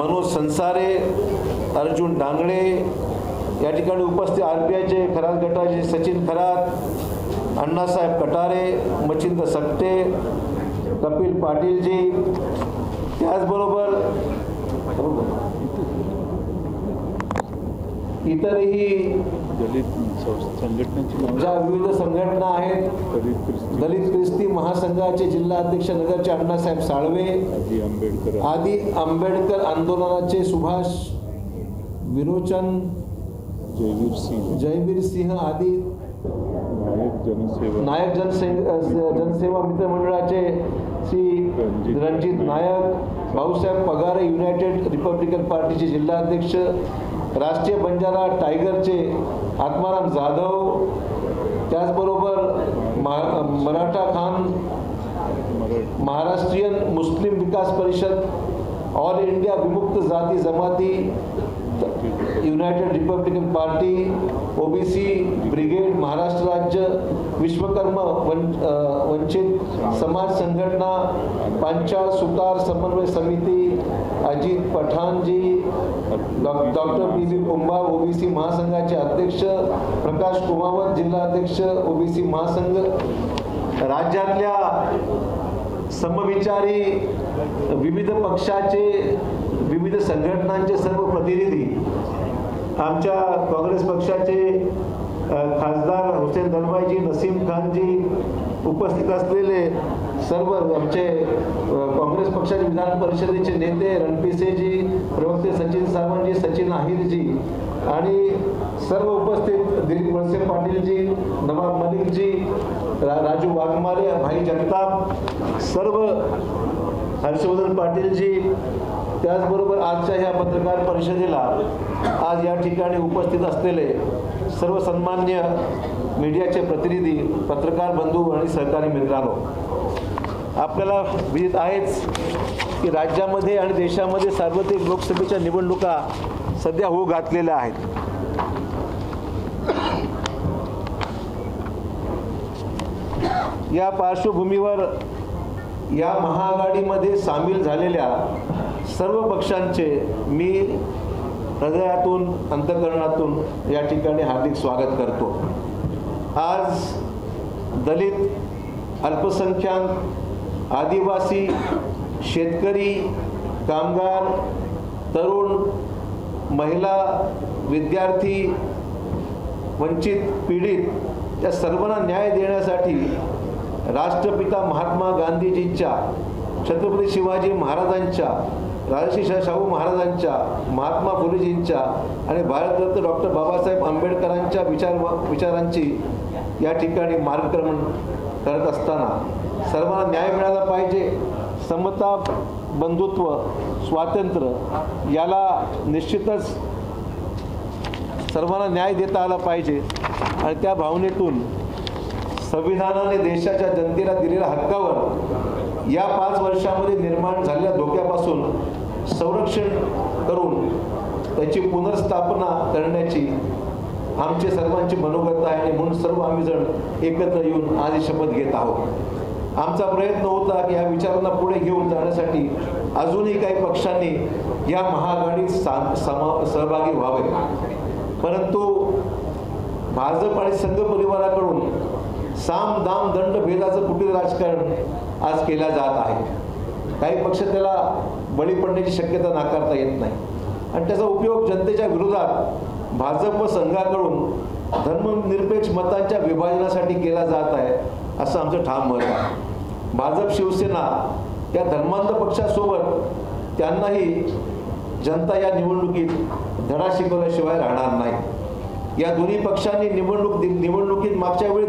मनोज संसारे, अर्जुन डांगळे या ठिकाणी उपस्थित, RPIचे खरात गटाचे सचिन खरात, अण्णासाहेब कटारे, मच्छिंद्र सकटे, कपिल पाटीलजी, त्याचबरोबर इतरही ज्या विविध संघटना आहेत, दलित ख्रिस्ती महासंघाचे जिल्हा अध्यक्ष नगरचे अण्णासाहेब साळवे, आदी आंबेडकर आंदोलनाचे सुभाष विरोचन, जयवीर सिंह आदी, नायक जनसेवा मित्र मंडळाचे श्री रणजित नायक, भाऊसाहेब पगारे युनायटेड रिपब्लिकन पार्टीचे जिल्हा अध्यक्ष, राष्ट्रीय बंजारा टायगरचे आत्माराम जाधव, त्याचबरोबर मराठा खान, महाराष्ट्रीयन मुस्लिम विकास परिषद, ऑल इंडिया विमुक्त जाती जमाती, United Republican party, OBC brigade Maharashtra राज्य, विश्वकर्मा वंचित समाज संघटना, पांचाळ सुतार समन्वय समिती, अजित पठाणजी, डॉक्टर BB कुंभार OBC महासंघाचे अध्यक्ष, प्रकाश कुमावत जिल्हा अध्यक्ष OBC महासंघ, राज्यातल्या समविचारी विविध पक्षाचे विविध संघटनांचे सर्व प्रतिनिधी, आमच्या काँग्रेस पक्षाचे खासदार हुसेन दलवाईजी, नसीम खानजी, उपस्थित असलेले सर्व आमचे काँग्रेस पक्षाचे विधान परिषदेचे नेते रणपिसेजी, प्रवक्ते सचिन सावंतजी, सचिन आहिरजी आणि सर्व उपस्थित दिलीप वळसे पाटीलजी, नवाब मलिकजी, राजू वाघमारे, भाई जगताप, सर्व हर्षवर्धन पाटीलजी, त्याचबरोबर आजच्या ह्या पत्रकार परिषदेला आज या ठिकाणी उपस्थित असलेले सर्व सन्मान्य मीडियाचे प्रतिनिधी, पत्रकार बंधू आणि सहकारी मित्रांनो, आपल्याला विदित आहेच की राज्यामध्ये आणि देशामध्ये सार्वत्रिक लोकसभेच्या निवडणुका सध्या होऊ घातलेल्या आहेत. या पार्श्वभूमीवर या महाआघाडीमध्ये सामील झालेल्या सर्व पक्षांचे मी हृदयातून अंतःकरणातून या ठिकाणी हार्दिक स्वागत करतो. आज दलित, अल्पसंख्याक, आदिवासी, शेतकरी, कामगार, तरुण, महिला, विद्यार्थी, वंचित, पीडित या सर्वांना न्याय देण्यासाठी राष्ट्रपिता महात्मा गांधीजींच्या, छत्रपती शिवाजी महाराजांच्या, राजर्षी शाहू महाराजांच्या, महात्मा फुलेजींच्या आणि भारतरत्न डॉक्टर बाबासाहेब आंबेडकरांच्या विचारांची या ठिकाणी मार्गक्रमण करत असताना सर्वांना न्याय मिळाला पाहिजे. समता, बंधुत्व, स्वातंत्र्य याला निश्चितच सर्वांना न्याय देता आला पाहिजे आणि त्या भावनेतून संविधानाने देशाच्या जनतेला दिलेल्या हक्कावर या 5 वर्षामध्ये निर्माण झालेल्या धोक्यापासून संरक्षण करून त्याची पुनर्स्थापना करण्याची आमचे सर्वांची मनोगत आहे आणि म्हणून सर्व आम्ही जण एकत्र येऊन आज ही शपथ घेत आहोत. आमचा प्रयत्न होता की या विचारांना पुढे घेऊन जाण्यासाठी अजूनही काही पक्षांनी या महाआघाडीत सहभागी व्हावे, परंतु भाजप आणि संघ परिवाराकडून साम दाम दंड भेदाचं कुटील राजकारण आज केलं जात आहे. काही पक्ष त्याला बळी पडण्याची शक्यता नाकारता येत नाही आणि त्याचा उपयोग जनतेच्या विरोधात भाजप व संघाकडून धर्मनिरपेक्ष मतांच्या विभाजनासाठी केला जात आहे असं आमचं ठाम मत आहे. भाजप शिवसेना या धर्मांध पक्षासोबत त्यांनाही जनता या निवडणुकीत धडा शिकवल्याशिवाय राहणार नाही. या दोन्ही पक्षांनी निवडणुकीत मागच्या वेळी